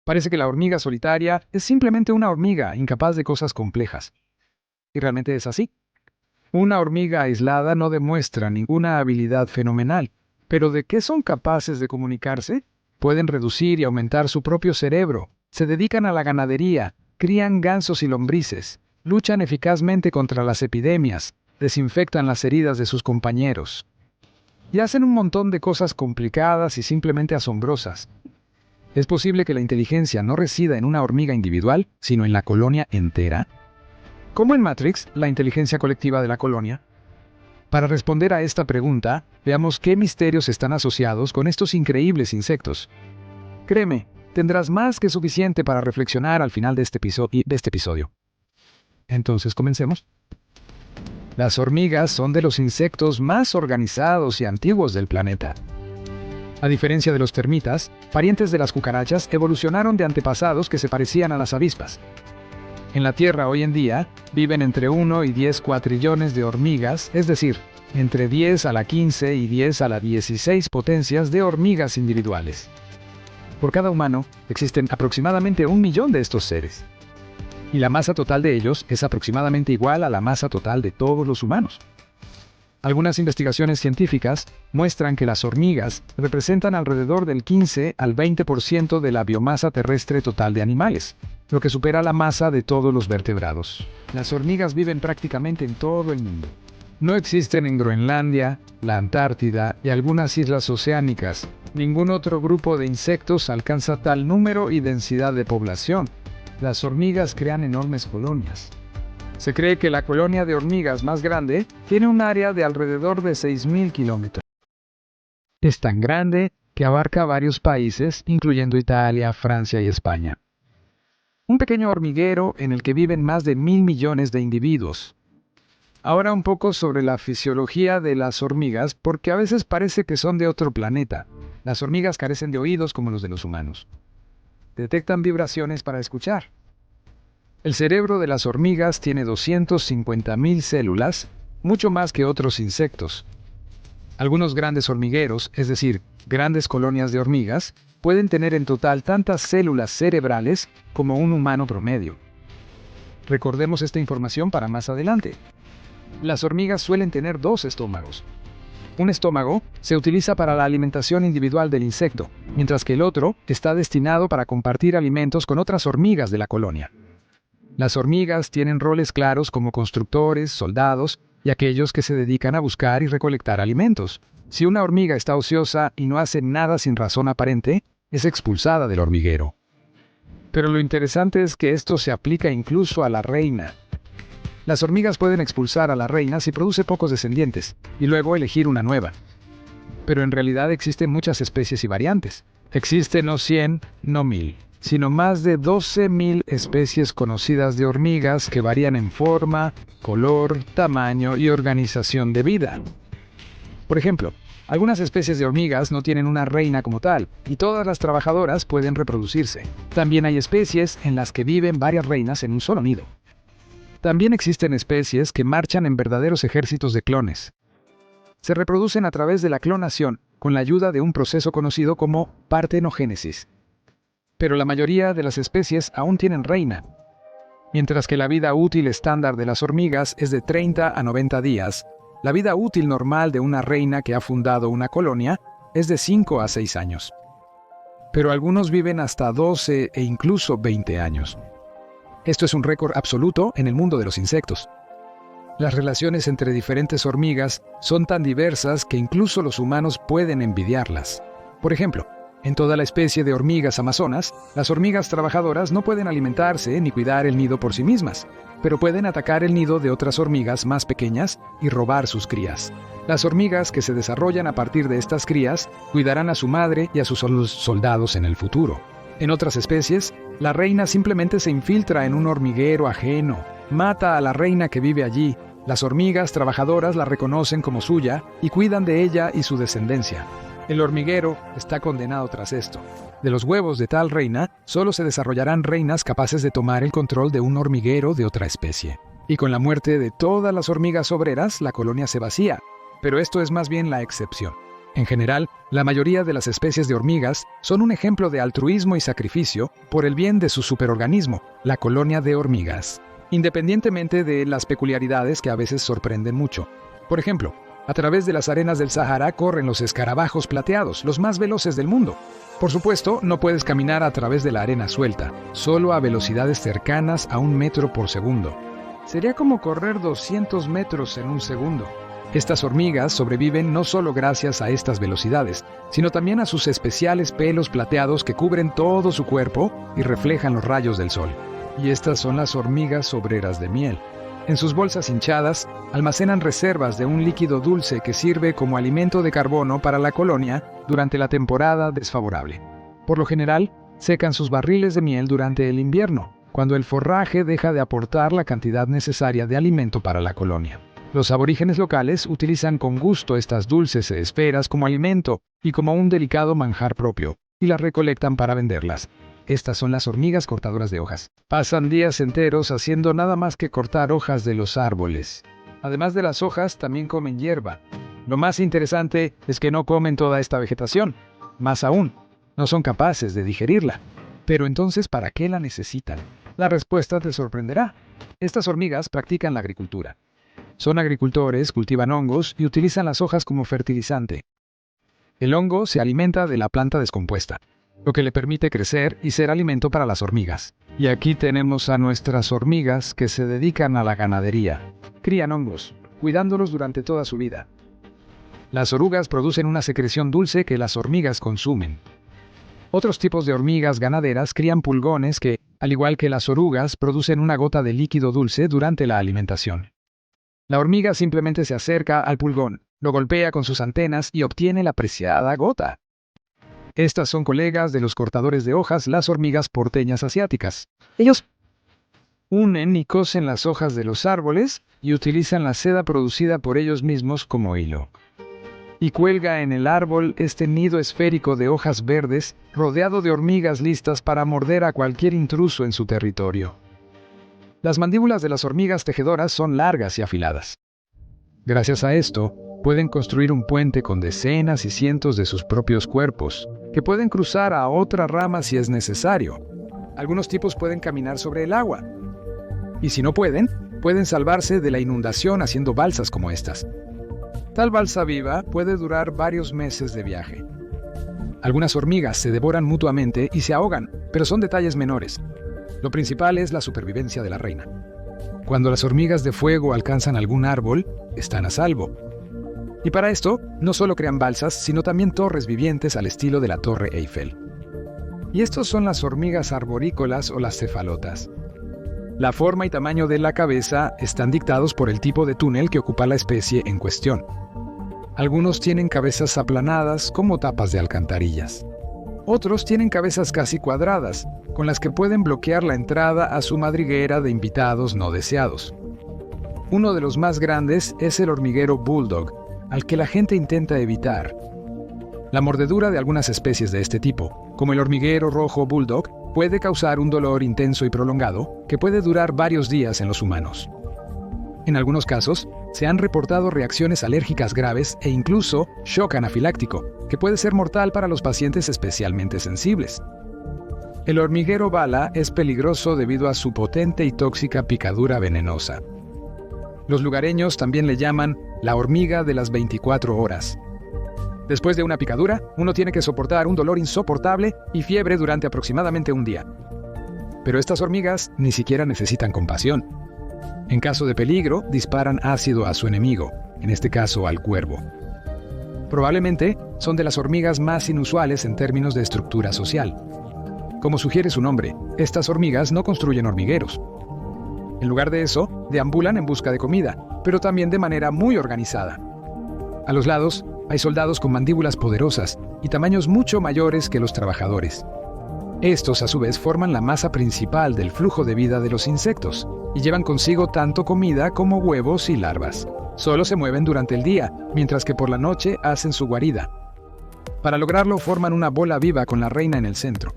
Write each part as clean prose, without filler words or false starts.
Parece que la hormiga solitaria es simplemente una hormiga incapaz de cosas complejas. Y realmente es así. Una hormiga aislada no demuestra ninguna habilidad fenomenal, pero ¿de qué son capaces de comunicarse? Pueden reducir y aumentar su propio cerebro, se dedican a la ganadería, crían gansos y lombrices, luchan eficazmente contra las epidemias, desinfectan las heridas de sus compañeros. Y hacen un montón de cosas complicadas y simplemente asombrosas. ¿Es posible que la inteligencia no resida en una hormiga individual, sino en la colonia entera? ¿Cómo en Matrix, la inteligencia colectiva de la colonia? Para responder a esta pregunta, veamos qué misterios están asociados con estos increíbles insectos. Créeme, tendrás más que suficiente para reflexionar al final de este episodio. Entonces, comencemos. Las hormigas son de los insectos más organizados y antiguos del planeta. A diferencia de los termitas, parientes de las cucarachas evolucionaron de antepasados que se parecían a las avispas. En la Tierra hoy en día viven entre 1 y 10 cuatrillones de hormigas, es decir, entre 10 a la 15 y 10 a la 16 potencias de hormigas individuales. Por cada humano existen aproximadamente 1 millón de estos seres. Y la masa total de ellos es aproximadamente igual a la masa total de todos los humanos. Algunas investigaciones científicas muestran que las hormigas representan alrededor del 15 al 20% de la biomasa terrestre total de animales, lo que supera la masa de todos los vertebrados. Las hormigas viven prácticamente en todo el mundo. No existen en Groenlandia, la Antártida y algunas islas oceánicas. Ningún otro grupo de insectos alcanza tal número y densidad de población. Las hormigas crean enormes colonias. Se cree que la colonia de hormigas más grande tiene un área de alrededor de 6.000 kilómetros. Es tan grande que abarca varios países, incluyendo Italia, Francia y España. Un pequeño hormiguero en el que viven más de 1.000 millones de individuos. Ahora un poco sobre la fisiología de las hormigas, porque a veces parece que son de otro planeta. Las hormigas carecen de oídos como los de los humanos. Detectan vibraciones para escuchar. El cerebro de las hormigas tiene 250.000 células, mucho más que otros insectos. Algunos grandes hormigueros, es decir, grandes colonias de hormigas, pueden tener en total tantas células cerebrales como un humano promedio. Recordemos esta información para más adelante. Las hormigas suelen tener 2 estómagos. Un estómago se utiliza para la alimentación individual del insecto, mientras que el otro está destinado para compartir alimentos con otras hormigas de la colonia. Las hormigas tienen roles claros como constructores, soldados y aquellos que se dedican a buscar y recolectar alimentos. Si una hormiga está ociosa y no hace nada sin razón aparente, es expulsada del hormiguero. Pero lo interesante es que esto se aplica incluso a la reina. Las hormigas pueden expulsar a la reina si produce pocos descendientes, y luego elegir una nueva. Pero en realidad existen muchas especies y variantes. Existen no 100, no 1000, sino más de 12.000 especies conocidas de hormigas que varían en forma, color, tamaño y organización de vida. Por ejemplo, algunas especies de hormigas no tienen una reina como tal, y todas las trabajadoras pueden reproducirse. También hay especies en las que viven varias reinas en un solo nido. También existen especies que marchan en verdaderos ejércitos de clones. Se reproducen a través de la clonación, con la ayuda de un proceso conocido como partenogénesis. Pero la mayoría de las especies aún tienen reina. Mientras que la vida útil estándar de las hormigas es de 30 a 90 días, la vida útil normal de una reina que ha fundado una colonia es de 5 a 6 años. Pero algunos viven hasta 12 e incluso 20 años. Esto es un récord absoluto en el mundo de los insectos. Las relaciones entre diferentes hormigas son tan diversas que incluso los humanos pueden envidiarlas. Por ejemplo, en toda la especie de hormigas amazonas, las hormigas trabajadoras no pueden alimentarse ni cuidar el nido por sí mismas, pero pueden atacar el nido de otras hormigas más pequeñas y robar sus crías. Las hormigas que se desarrollan a partir de estas crías cuidarán a su madre y a sus soldados en el futuro. En otras especies, la reina simplemente se infiltra en un hormiguero ajeno, mata a la reina que vive allí. Las hormigas trabajadoras la reconocen como suya y cuidan de ella y su descendencia. El hormiguero está condenado tras esto. De los huevos de tal reina, solo se desarrollarán reinas capaces de tomar el control de un hormiguero de otra especie. Y con la muerte de todas las hormigas obreras, la colonia se vacía. Pero esto es más bien la excepción. En general, la mayoría de las especies de hormigas son un ejemplo de altruismo y sacrificio por el bien de su superorganismo, la colonia de hormigas, independientemente de las peculiaridades que a veces sorprenden mucho. Por ejemplo, a través de las arenas del Sahara corren los escarabajos plateados, los más veloces del mundo. Por supuesto, no puedes caminar a través de la arena suelta, solo a velocidades cercanas a 1 metro por segundo. Sería como correr 200 metros en un segundo. Estas hormigas sobreviven no solo gracias a estas velocidades, sino también a sus especiales pelos plateados que cubren todo su cuerpo y reflejan los rayos del sol. Y estas son las hormigas obreras de miel. En sus bolsas hinchadas, almacenan reservas de un líquido dulce que sirve como alimento de carbono para la colonia durante la temporada desfavorable. Por lo general, secan sus barriles de miel durante el invierno, cuando el forraje deja de aportar la cantidad necesaria de alimento para la colonia. Los aborígenes locales utilizan con gusto estas dulces esferas como alimento y como un delicado manjar propio, y las recolectan para venderlas. Estas son las hormigas cortadoras de hojas. Pasan días enteros haciendo nada más que cortar hojas de los árboles. Además de las hojas, también comen hierba. Lo más interesante es que no comen toda esta vegetación. Más aún, no son capaces de digerirla. Pero entonces, ¿para qué la necesitan? La respuesta te sorprenderá. Estas hormigas practican la agricultura. Son agricultores, cultivan hongos y utilizan las hojas como fertilizante. El hongo se alimenta de la planta descompuesta, lo que le permite crecer y ser alimento para las hormigas. Y aquí tenemos a nuestras hormigas que se dedican a la ganadería. Crían hongos, cuidándolos durante toda su vida. Las orugas producen una secreción dulce que las hormigas consumen. Otros tipos de hormigas ganaderas crían pulgones que, al igual que las orugas, producen una gota de líquido dulce durante la alimentación. La hormiga simplemente se acerca al pulgón, lo golpea con sus antenas y obtiene la preciada gota. Estas son colegas de los cortadores de hojas, las hormigas porteñas asiáticas. Ellos unen y cosen las hojas de los árboles y utilizan la seda producida por ellos mismos como hilo. Y cuelga en el árbol este nido esférico de hojas verdes, rodeado de hormigas listas para morder a cualquier intruso en su territorio. Las mandíbulas de las hormigas tejedoras son largas y afiladas. Gracias a esto, pueden construir un puente con decenas y cientos de sus propios cuerpos, que pueden cruzar a otra rama si es necesario. Algunos tipos pueden caminar sobre el agua. Y si no pueden salvarse de la inundación haciendo balsas como estas. Tal balsa viva puede durar varios meses de viaje. Algunas hormigas se devoran mutuamente y se ahogan, pero son detalles menores. Lo principal es la supervivencia de la reina. Cuando las hormigas de fuego alcanzan algún árbol, están a salvo. Y para esto, no solo crean balsas, sino también torres vivientes al estilo de la Torre Eiffel. Y estos son las hormigas arborícolas o las cefalotas. La forma y tamaño de la cabeza están dictados por el tipo de túnel que ocupa la especie en cuestión. Algunos tienen cabezas aplanadas como tapas de alcantarillas. Otros tienen cabezas casi cuadradas, con las que pueden bloquear la entrada a su madriguera de invitados no deseados. Uno de los más grandes es el hormiguero bulldog, al que la gente intenta evitar. La mordedura de algunas especies de este tipo, como el hormiguero rojo bulldog, puede causar un dolor intenso y prolongado que puede durar varios días en los humanos. En algunos casos, se han reportado reacciones alérgicas graves e incluso shock anafiláctico, que puede ser mortal para los pacientes especialmente sensibles. El hormiguero bala es peligroso debido a su potente y tóxica picadura venenosa. Los lugareños también le llaman la hormiga de las 24 horas. Después de una picadura, uno tiene que soportar un dolor insoportable y fiebre durante aproximadamente un día. Pero estas hormigas ni siquiera necesitan compasión. En caso de peligro, disparan ácido a su enemigo, en este caso al cuervo. Probablemente son de las hormigas más inusuales en términos de estructura social. Como sugiere su nombre, estas hormigas no construyen hormigueros. En lugar de eso, deambulan en busca de comida, pero también de manera muy organizada. A los lados, hay soldados con mandíbulas poderosas y tamaños mucho mayores que los trabajadores. Estos, a su vez, forman la masa principal del flujo de vida de los insectos y llevan consigo tanto comida como huevos y larvas. Solo se mueven durante el día, mientras que por la noche hacen su guarida. Para lograrlo, forman una bola viva con la reina en el centro.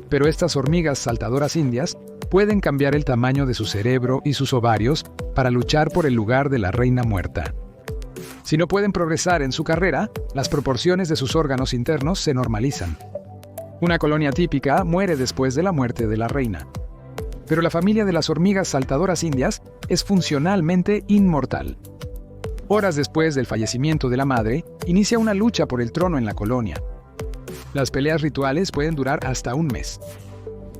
Pero estas hormigas saltadoras indias pueden cambiar el tamaño de su cerebro y sus ovarios para luchar por el lugar de la reina muerta. Si no pueden progresar en su carrera, las proporciones de sus órganos internos se normalizan. Una colonia típica muere después de la muerte de la reina. Pero la familia de las hormigas saltadoras indias es funcionalmente inmortal. Horas después del fallecimiento de la madre, inicia una lucha por el trono en la colonia. Las peleas rituales pueden durar hasta un mes.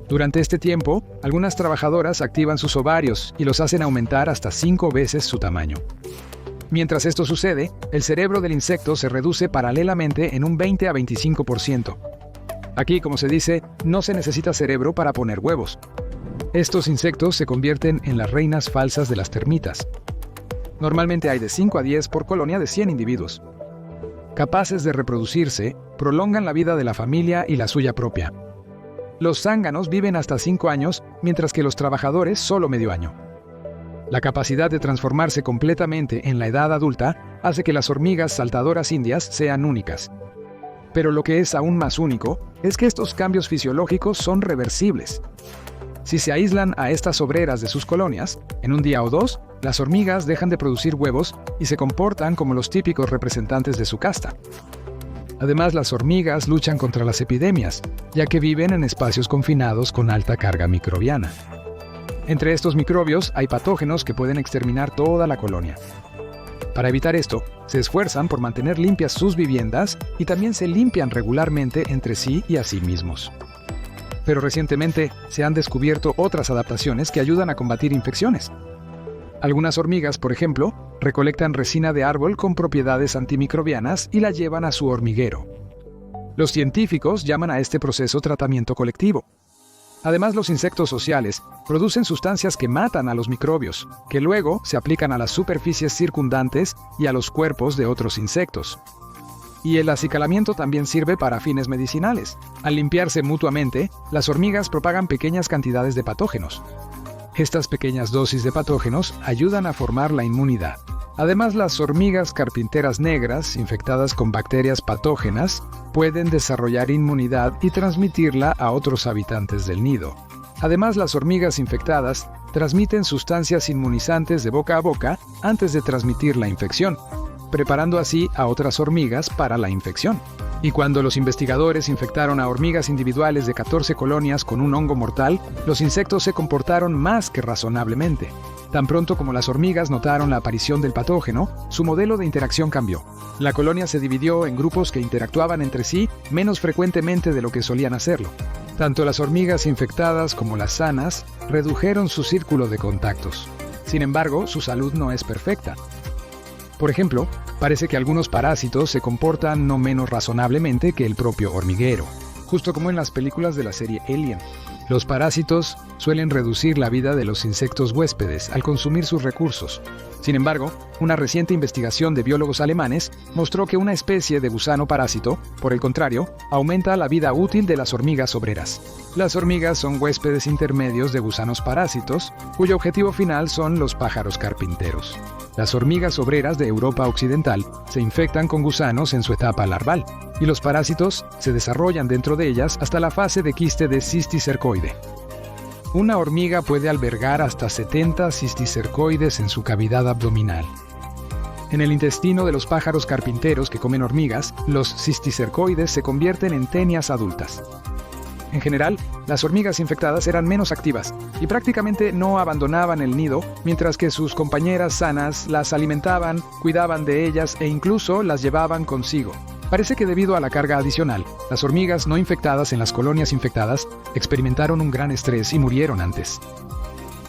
Durante este tiempo, algunas trabajadoras activan sus ovarios y los hacen aumentar hasta 5 veces su tamaño. Mientras esto sucede, el cerebro del insecto se reduce paralelamente en un 20 a 25%. Aquí, como se dice, no se necesita cerebro para poner huevos. Estos insectos se convierten en las reinas falsas de las termitas. Normalmente hay de 5 a 10 por colonia de 100 individuos. Capaces de reproducirse, prolongan la vida de la familia y la suya propia. Los zánganos viven hasta 5 años, mientras que los trabajadores solo medio año. La capacidad de transformarse completamente en la edad adulta hace que las hormigas saltadoras indias sean únicas. Pero lo que es aún más único es que estos cambios fisiológicos son reversibles. Si se aíslan a estas obreras de sus colonias, en un día o dos, las hormigas dejan de producir huevos y se comportan como los típicos representantes de su casta. Además, las hormigas luchan contra las epidemias, ya que viven en espacios confinados con alta carga microbiana. Entre estos microbios hay patógenos que pueden exterminar toda la colonia. Para evitar esto, se esfuerzan por mantener limpias sus viviendas y también se limpian regularmente entre sí y a sí mismos. Pero recientemente se han descubierto otras adaptaciones que ayudan a combatir infecciones. Algunas hormigas, por ejemplo, recolectan resina de árbol con propiedades antimicrobianas y la llevan a su hormiguero. Los científicos llaman a este proceso tratamiento colectivo. Además, los insectos sociales producen sustancias que matan a los microbios, que luego se aplican a las superficies circundantes y a los cuerpos de otros insectos. Y el acicalamiento también sirve para fines medicinales. Al limpiarse mutuamente, las hormigas propagan pequeñas cantidades de patógenos. Estas pequeñas dosis de patógenos ayudan a formar la inmunidad. Además, las hormigas carpinteras negras, infectadas con bacterias patógenas, pueden desarrollar inmunidad y transmitirla a otros habitantes del nido. Además, las hormigas infectadas transmiten sustancias inmunizantes de boca a boca antes de transmitir la infección, preparando así a otras hormigas para la infección. Y cuando los investigadores infectaron a hormigas individuales de 14 colonias con un hongo mortal, los insectos se comportaron más que razonablemente. Tan pronto como las hormigas notaron la aparición del patógeno, su modelo de interacción cambió. La colonia se dividió en grupos que interactuaban entre sí menos frecuentemente de lo que solían hacerlo. Tanto las hormigas infectadas como las sanas redujeron su círculo de contactos. Sin embargo, su salud no es perfecta. Por ejemplo, parece que algunos parásitos se comportan no menos razonablemente que el propio hormiguero, justo como en las películas de la serie Alien. Los parásitos suelen reducir la vida de los insectos huéspedes al consumir sus recursos. Sin embargo, una reciente investigación de biólogos alemanes mostró que una especie de gusano parásito, por el contrario, aumenta la vida útil de las hormigas obreras. Las hormigas son huéspedes intermedios de gusanos parásitos, cuyo objetivo final son los pájaros carpinteros. Las hormigas obreras de Europa Occidental se infectan con gusanos en su etapa larval, y los parásitos se desarrollan dentro de ellas hasta la fase de quiste de cisticercoide. Una hormiga puede albergar hasta 70 cisticercoides en su cavidad abdominal. En el intestino de los pájaros carpinteros que comen hormigas, los cisticercoides se convierten en tenias adultas. En general, las hormigas infectadas eran menos activas y prácticamente no abandonaban el nido, mientras que sus compañeras sanas las alimentaban, cuidaban de ellas e incluso las llevaban consigo. Parece que debido a la carga adicional, las hormigas no infectadas en las colonias infectadas experimentaron un gran estrés y murieron antes.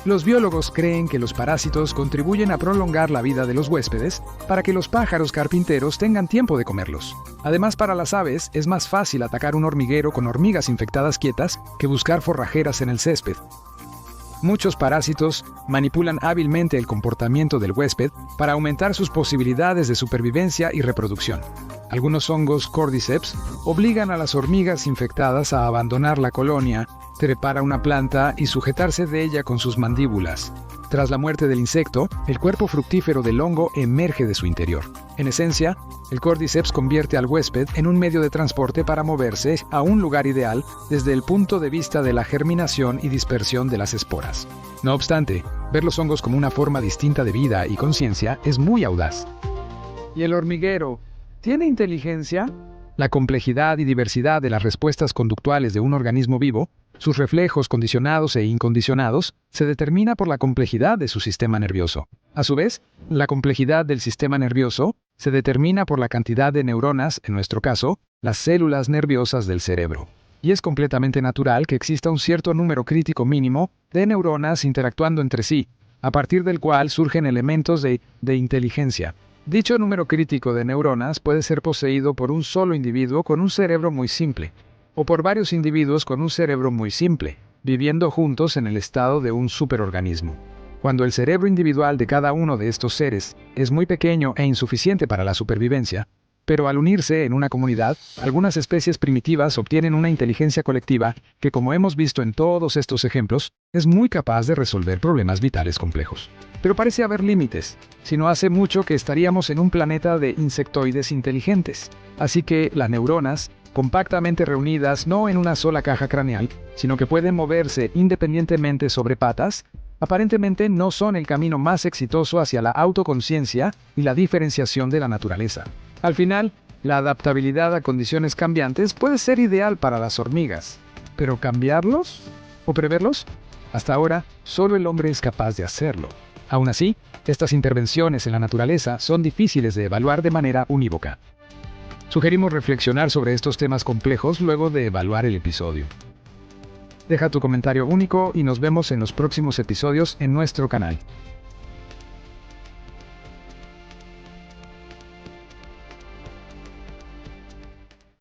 Los biólogos creen que los parásitos contribuyen a prolongar la vida de los huéspedes para que los pájaros carpinteros tengan tiempo de comerlos. Además, para las aves es más fácil atacar un hormiguero con hormigas infectadas quietas que buscar forrajeras en el césped. Muchos parásitos manipulan hábilmente el comportamiento del huésped para aumentar sus posibilidades de supervivencia y reproducción. Algunos hongos Cordyceps obligan a las hormigas infectadas a abandonar la colonia, trepar a una planta y sujetarse de ella con sus mandíbulas. Tras la muerte del insecto, el cuerpo fructífero del hongo emerge de su interior. En esencia, el Cordyceps convierte al huésped en un medio de transporte para moverse a un lugar ideal desde el punto de vista de la germinación y dispersión de las esporas. No obstante, ver los hongos como una forma distinta de vida y conciencia es muy audaz. ¿Y el hormiguero tiene inteligencia? La complejidad y diversidad de las respuestas conductuales de un organismo vivo, sus reflejos condicionados e incondicionados, se determina por la complejidad de su sistema nervioso. A su vez, la complejidad del sistema nervioso se determina por la cantidad de neuronas, en nuestro caso, las células nerviosas del cerebro. Y es completamente natural que exista un cierto número crítico mínimo de neuronas interactuando entre sí, a partir del cual surgen elementos de inteligencia. Dicho número crítico de neuronas puede ser poseído por un solo individuo con un cerebro muy simple, o por varios individuos con un cerebro muy simple, viviendo juntos en el estado de un superorganismo. Cuando el cerebro individual de cada uno de estos seres es muy pequeño e insuficiente para la supervivencia, pero al unirse en una comunidad, algunas especies primitivas obtienen una inteligencia colectiva que, como hemos visto en todos estos ejemplos, es muy capaz de resolver problemas vitales complejos. Pero parece haber límites, si no hace mucho que estaríamos en un planeta de insectoides inteligentes. Así que las neuronas, compactamente reunidas no en una sola caja craneal, sino que pueden moverse independientemente sobre patas, aparentemente no son el camino más exitoso hacia la autoconciencia y la diferenciación de la naturaleza. Al final, la adaptabilidad a condiciones cambiantes puede ser ideal para las hormigas, pero ¿cambiarlos? ¿O preverlos? Hasta ahora, solo el hombre es capaz de hacerlo. Aún así, estas intervenciones en la naturaleza son difíciles de evaluar de manera unívoca. Sugerimos reflexionar sobre estos temas complejos luego de evaluar el episodio. Deja tu comentario único y nos vemos en los próximos episodios en nuestro canal.